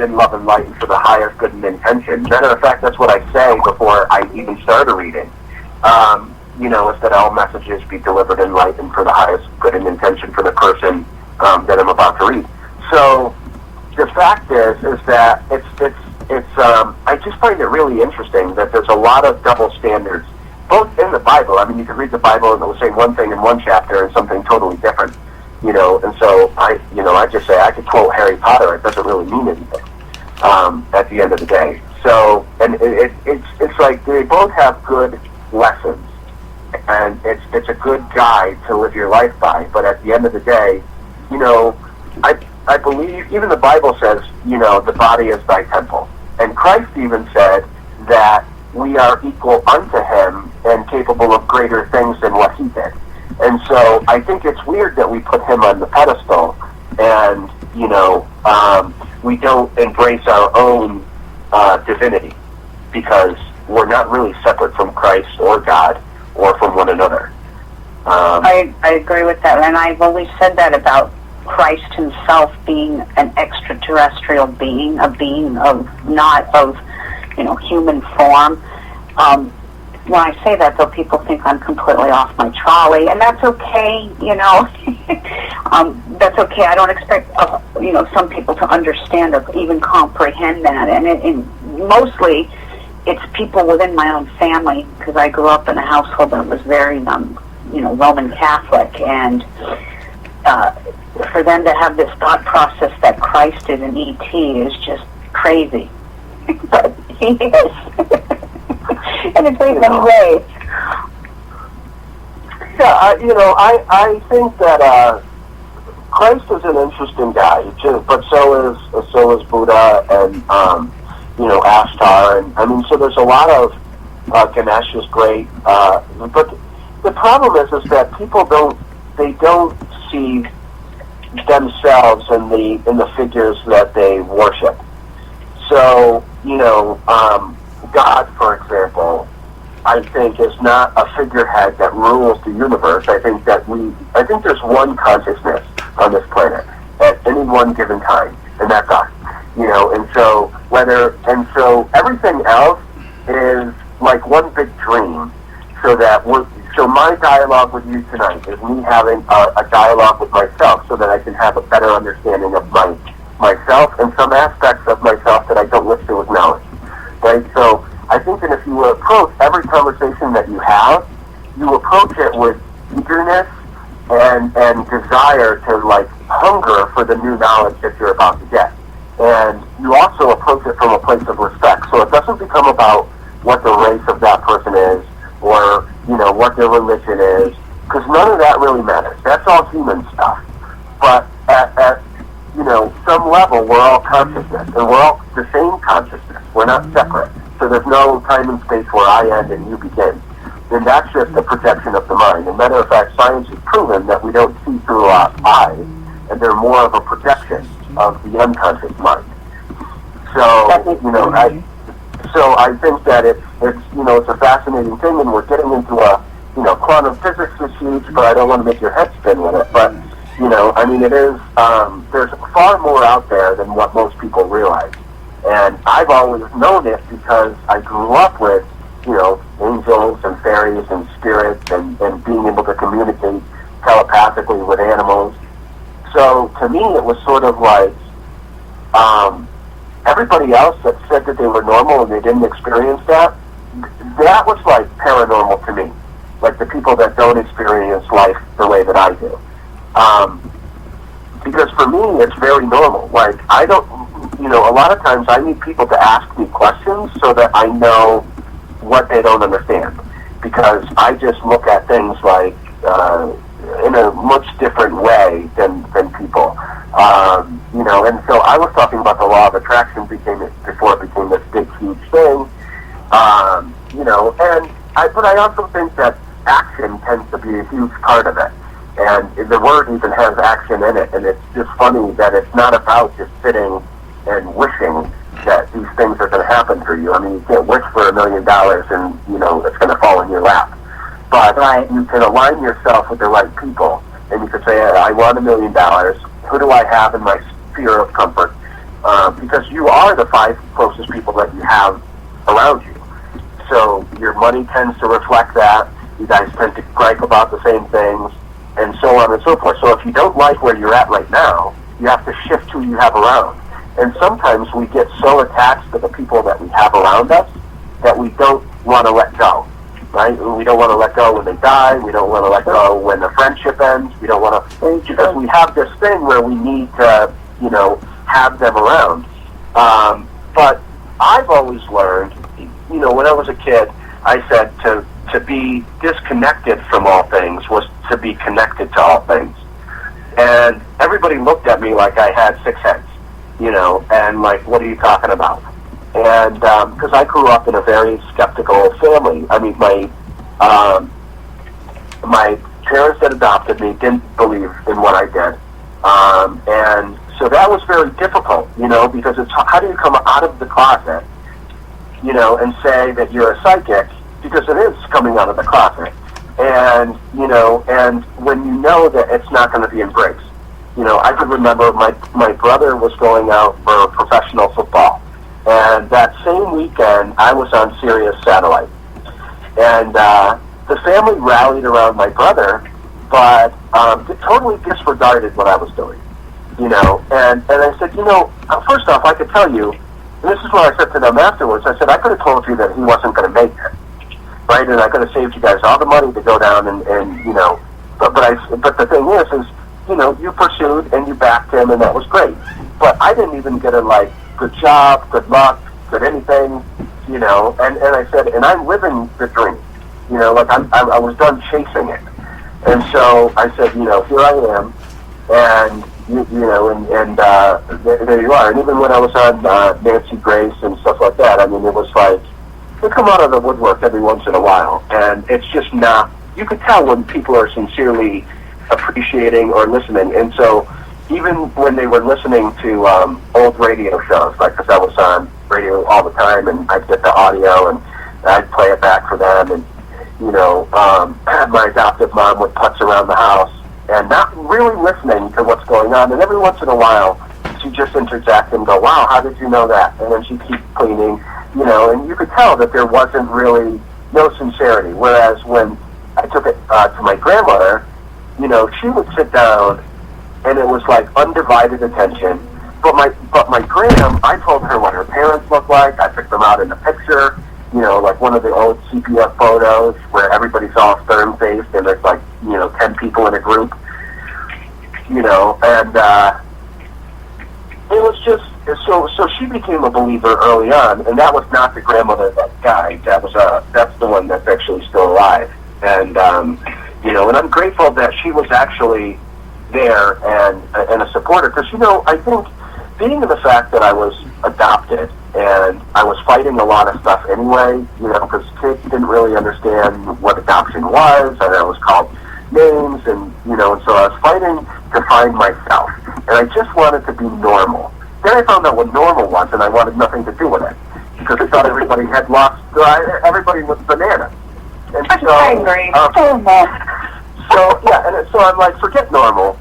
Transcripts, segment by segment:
in love and light and for the highest good and intention. Matter of fact, that's what I say before I even start a reading. Is that all messages be delivered in light and for the highest good and intention for the person that I'm about to read. So the fact is that it's I just find it really interesting that there's a lot of double standards, both in the Bible. I mean, you could read the Bible and it will say one thing in one chapter and something totally different, and so I just say I could quote Harry Potter. It doesn't really mean anything at the end of the day. So, and it's like they both have good lessons, and it's a good guide to live your life by. But at the end of the day, I believe even the Bible says, the body is thy temple, and Christ even said that we are equal unto him and capable of greater things than what he did. And so I think it's weird that we put him on the pedestal and, we don't embrace our own divinity, because we're not really separate from Christ or God or from one another. I agree with that, and I've always said that about Christ himself being an extraterrestrial being, a being of not of human form. When I say that, though, people think I'm completely off my trolley, and that's okay. That's okay. I don't expect some people to understand or even comprehend that, and mostly it's people within my own family, because I grew up in a household that was very Roman Catholic, and for them to have this thought process that Christ is an E.T. is just crazy. But he is. In a great many ways. Yeah, I think that Christ is an interesting guy, but so is Buddha and Ashtar, and I mean, so there's a lot of Ganesh is great, but the problem is that people don't see themselves in the figures that they worship. So God, for example, I think is not a figurehead that rules the universe. I think there's one consciousness on this planet at any one given time, and that's us. And so everything else is like one big dream. So my dialogue with you tonight is me having a dialogue with myself, so that I can have a better understanding of myself and some aspects of myself that I don't wish to acknowledge. Right? So I think that if you approach every conversation that you have, you approach it with eagerness and desire to hunger for the new knowledge that you're about to get. And you also approach it from a place of respect. So it doesn't become about what the race of that person is or, what their religion is, because none of that really matters. That's all human stuff. But at some level, we're all consciousness, and we're all the same consciousness. We're not separate. So there's no time and space where I end and you begin. And that's just a projection of the mind. As a matter of fact, science has proven that we don't see through our eyes, and they're more of a projection of the unconscious mind. So, I think that it's a fascinating thing, and we're getting into quantum physics is huge, but I don't want to make your head spin with it. But, it is, there's far more out there than what most people realize. And I've always known it because I grew up with, angels and fairies and spirits and being able to communicate telepathically with animals. So to me, it was sort of like everybody else that said that they were normal and they didn't experience that was like paranormal to me. Like the people that don't experience life the way that I do. Because for me, it's very normal. Like, I don't, a lot of times I need people to ask me questions so that I know what they don't understand. Because I just look at things like, in a much different way than people. And so I was talking about the law of attraction before it became this big, huge thing. But I also think that action tends to be a huge part of it. And the word even has action in it, and it's just funny that it's not about just sitting and wishing that these things are going to happen for you. I mean, you can't wish for $1 million and, it's going to fall in your lap. But you can align yourself with the right people, and you could say, I want $1 million. Who do I have in my sphere of comfort? because you are the 5 closest people that you have around you. So your money tends to reflect that. You guys tend to gripe about the same things, and so on and so forth. So if you don't like where you're at right now, you have to shift who you have around. And sometimes we get so attached to the people that we have around us that we don't want to let go, right? We don't want to let go when they die. We don't want to let go when the friendship ends. We don't want to, because we have this thing where we need to, have them around. But I've always learned, when I was a kid, I said to be disconnected from all things was to be connected to all things. And everybody looked at me like I had 6 heads, and like, what are you talking about? And because I grew up in a very skeptical family. I mean, my parents that adopted me didn't believe in what I did. And so that was very difficult, because it's how do you come out of the closet, and say that you're a psychic, because it is coming out of the closet. And, and when you know that it's not going to be embraced. I could remember my brother was going out for professional football. And that same weekend, I was on SIRIUS satellite. And the family rallied around my brother, but they totally disregarded what I was doing. And I said, first off, I could tell you, and this is what I said to them afterwards, I said, I could have told you that he wasn't going to make it. Right, and I could have saved you guys all the money to go down and but the thing is you pursued and you backed him, and that was great. But I didn't even get a good job, good luck, good anything, and I said, and I'm living the dream, I was done chasing it, and so I said, here I am, and there you are. And even when I was on Nancy Grace and stuff like that, I mean, it was like, they come out of the woodwork every once in a while, and it's just not, you could tell when people are sincerely appreciating or listening. And so even when they were listening to old radio shows, because I was on radio all the time, and I'd get the audio and I'd play it back for them, and my adoptive mom would putz around the house and not really listening to what's going on, and every once in a while she just interject and go, wow, how did you know that? And then she'd keep cleaning, and you could tell that there wasn't really no sincerity. Whereas when I took it to my grandmother, she would sit down and it was like undivided attention. But my gram, I told her what her parents looked like. I picked them out in the picture, like one of the old sepia photos where everybody's all stern-faced and there's 10 people in a group, and it was just, so she became a believer early on, and that was not the grandmother that died. That's the one that's actually still alive. And, and I'm grateful that she was actually there and a supporter, because, I think being in the fact that I was adopted and I was fighting a lot of stuff anyway, because kids didn't really understand what adoption was, and I was called names, and, and so I was fighting to find myself, and I just wanted to be normal. Then I found out what normal was, and I wanted nothing to do with it, because I thought everybody had lost, everybody was bananas. And so, I agree. So I'm like, forget normal.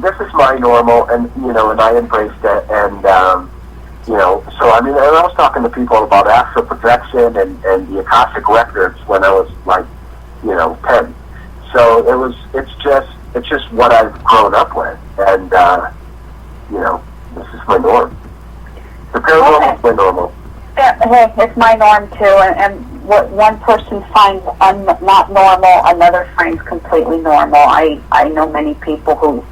This is my normal, and and I embraced it, and so I mean, and I was talking to people about astral projection and the Akashic records when I was 10. So it's just what I've grown up with, and this is my norm. The paranormal is my normal. Yeah, it's my norm too, and what one person finds not normal, another finds completely normal. I know many people who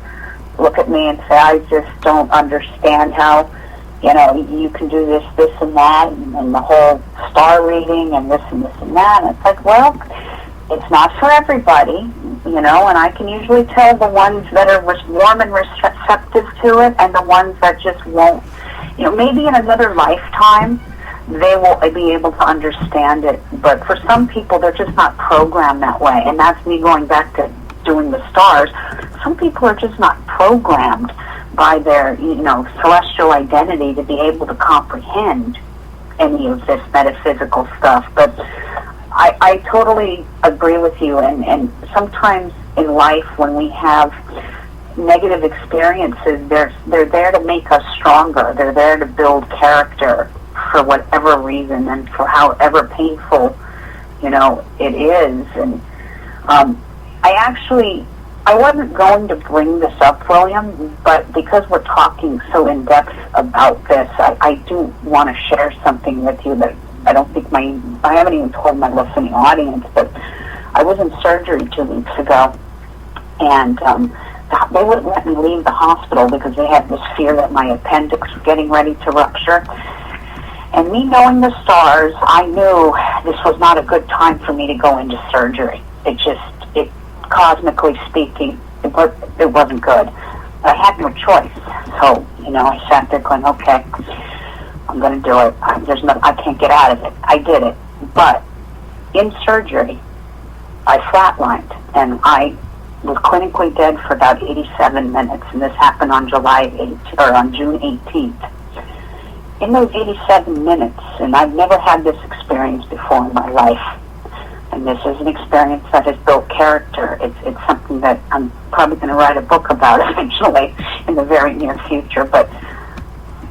look at me and say, I just don't understand how, you can do this, and that, and the whole star reading and this and that. And it's like, well, it's not for everybody, and I can usually tell the ones that are warm and receptive to it and the ones that just won't. Maybe in another lifetime they will be able to understand it, but for some people they're just not programmed that way, and that's me going back to doing the stars. Some people are just not programmed by their celestial identity to be able to comprehend any of this metaphysical stuff. But I totally agree with you, and sometimes in life when we have negative experiences, they're there to make us stronger. They're there to build character for whatever reason and for however painful, it is. And I wasn't going to bring this up, William, but because we're talking so in depth about this, I do want to share something with you that I don't think I haven't even told my listening audience, but I was in surgery 2 weeks ago, and they wouldn't let me leave the hospital because they had this fear that my appendix was getting ready to rupture. And me knowing the stars, I knew this was not a good time for me to go into surgery. It cosmically speaking, it wasn't good. I had no choice. So, I sat there going, okay, I'm going to do it. I can't get out of it. I did it. But in surgery, I flatlined, and I was clinically dead for about 87 minutes, and this happened on June 18th. In those 87 minutes, and I've never had this experience before in my life, and this is an experience that has built character. It's something that I'm probably going to write a book about eventually in the very near future. But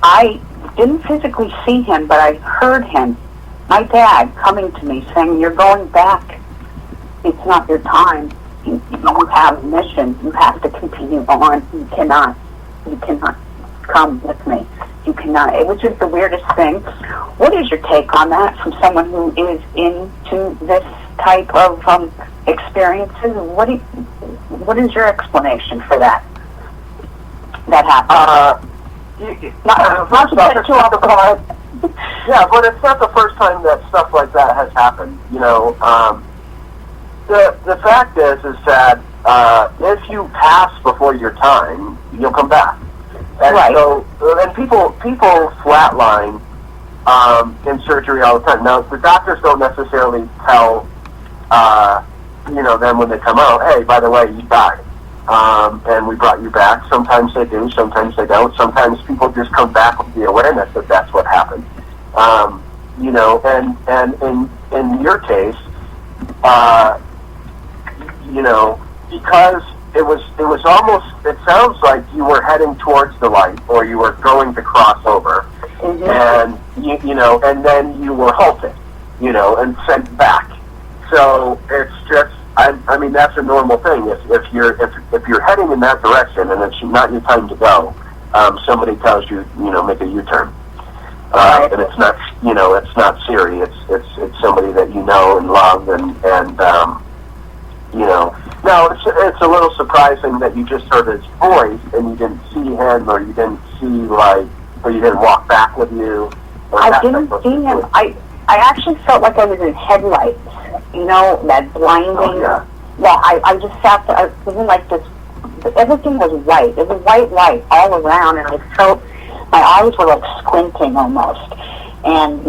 I didn't physically see him, but I heard him, my dad, coming to me saying, "You're going back. It's not your time. You have a mission. You have to continue on. You cannot come with me. You cannot." It was just the weirdest thing. What is your take on that from someone who is into this type of experiences? What is your explanation for that? That happened. Yeah, but it's not the first time that stuff like that has happened. The fact is that if you pass before your time, you'll come back. And right. So, and people flatline in surgery all the time. Now, the doctors don't necessarily tell them when they come out, "Hey, by the way, you died, and we brought you back." Sometimes they do, sometimes they don't. Sometimes people just come back with the awareness that that's what happened. And in your case, because it was almost, it sounds like you were heading towards the light, or you were going to cross over, mm-hmm. and and then you were halted, and sent back. So it's just, I mean, that's a normal thing. If you're heading in that direction and it's not your time to go, somebody tells you, make a U-turn. And it's not, it's not Siri. It's somebody that you know and love, and Now, it's a little surprising that you just heard his voice and you didn't see him, or you didn't see, or you didn't walk back with you. I didn't see him. I actually felt like I was in headlights, that blinding. Oh, yeah. Yeah, I just sat there. I was in like this, everything was white. It was white light all around, and I felt my eyes were like squinting almost. And,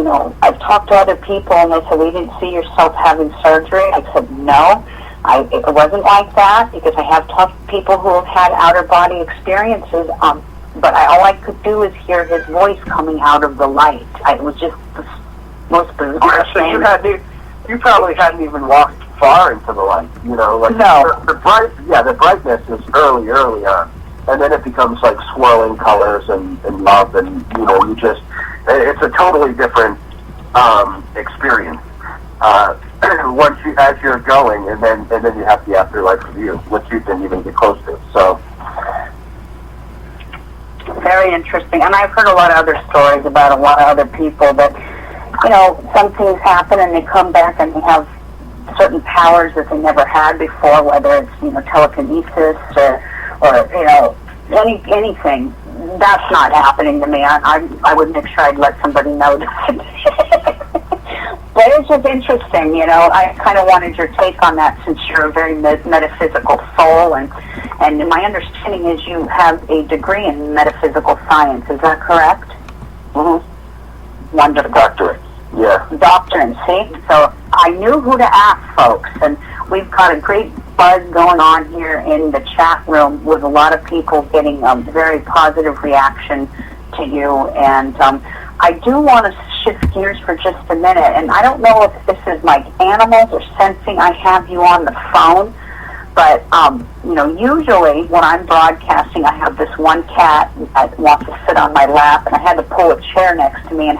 I've talked to other people, and they said, "We didn't see yourself having surgery." I said, "No. It wasn't like that, because I have talked to people who have had outer body experiences, but all I could do is hear his voice coming out of the light. It was just the most bizarre thing." You probably hadn't even walked far into the light, No. The brightness is early on, and then it becomes like swirling colors and love, and it's a totally different experience. As you're going, and then you have the afterlife review, which you didn't even get close to. So very interesting. And I've heard a lot of other stories about a lot of other people that, some things happen and they come back and they have certain powers that they never had before, whether it's, telekinesis or anything. That's not happening to me. I would make sure I'd let somebody know that. But it's just interesting, I kind of wanted your take on that, since you're a very metaphysical soul, and my understanding is you have a degree in metaphysical science. Is that correct? Mm-hmm. Wonderful. Doctorate. Yeah. Doctorate, see? So I knew who to ask, folks, and we've got a great buzz going on here in the chat room with a lot of people getting a very positive reaction to you, and I do want to shift gears for just a minute, and I don't know if this is like animals or sensing I have you on the phone, But, usually when I'm broadcasting, I have this one cat that wants to sit on my lap, and I had to pull a chair next to me and